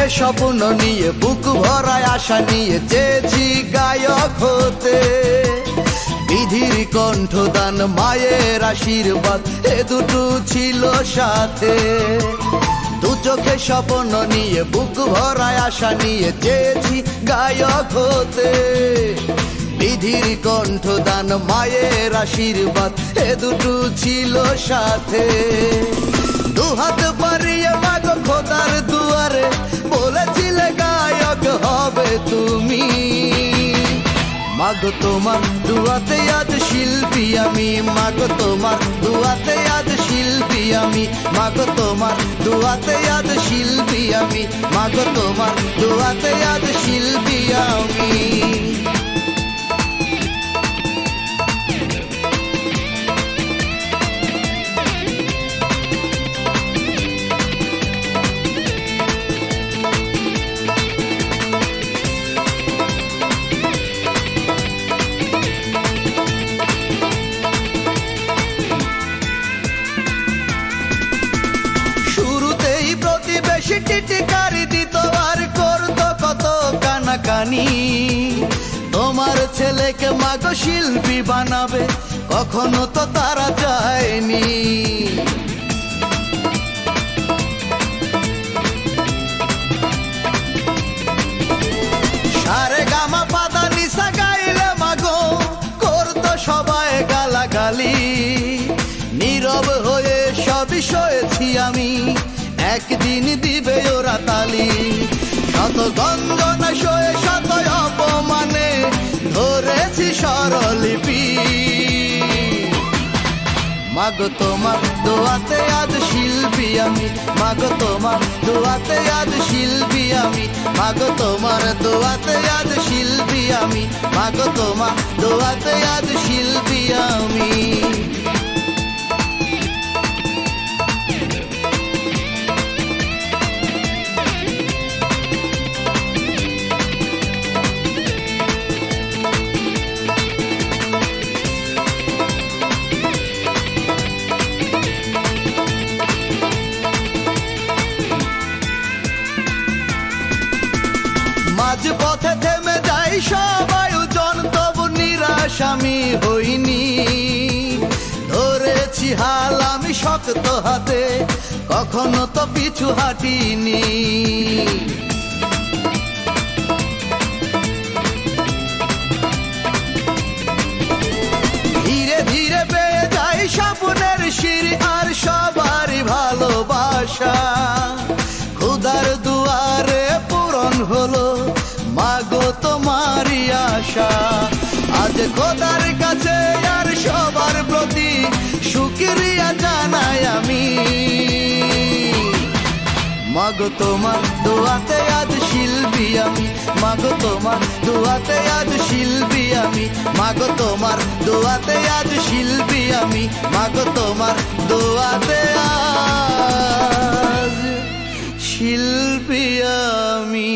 চোখে স্বপ্ন নিয়ে বুক ভরায় আশা নিয়ে চেয়েছি গায়ক হতে। বিধির কণ্ঠদান মায়ের আশীর্বাদ এ দুটো ছিল সাথে। দু চোখে স্বপ্ন নিয়ে বুক ভরায় আশা নিয়ে চেয়েছি গায়ক হতে। বিধির কণ্ঠদান মায়ের আশীর্বাদ এ দুটো ছিল সাথে। দুহাত বাড়িয়ে মাগো খোদার দুয়ারে বলেছিলে গায়ক হবে তুমি। মাগো তোমার দুয়াতে আজ শিল্পী আমি, মাগো তোমার দুয়াতে আজ শিল্পী আমি, মাগো তোমার দুয়াতে আজ শিল্পী আমি, মাগো তোমার দুয়াতে আজ শিল্পী আমি। টিটিকারি দিত আর করতো কত কানাকানি। তোমার ছেলেকে মাগো শিল্পী বানাবে কখনো তো তারা চায়নি। সারে গামা পাদা নিশা গাইলে মাগো করতো সবাই গালাগালি। নীরব হয়ে সবই সয়েছি আমি, একদিন দিবে ওরা তালি। শত গঞ্জনা সয়ে শত অপমানে ধরেছি স্বরলিপি। মাগো তোমার দোয়াতে আজ শিল্পী আমি, মাগো তোমার দোয়াতে আজ শিল্পী আমি, মাগো তোমার দোয়াতে আজ শিল্পী আমি, মাগো তোমার দোয়াতে আজ শিল্পী আমি। মাঝ পথে থেমে যাই সব আয়োজন, তবু নিরাশ আমি হইনি। ধরেছি হাল আমি শক্ত হাতে, কখনো তো পিছু হাঁটিনি। ধীরে ধীরে পেয়ে যাই স্বপ্নের শির আর সবারই ভালোবাসা। খোদার দুয়ারে পূরণ হলো মাগো তোমারই আশা। আজ খোদার কাছে আর সবার প্রতি শুকরিয়া জানাই আমি। মাগো তোমার দোয়াতে আজ শিল্পী আমি, মাগো তোমার দোয়াতে আজ শিল্পী আমি, মাগো তোমার দোয়াতে আজ শিল্পী আমি, মাগো তোমার দোয়াতে আজ শিল্পী আমি।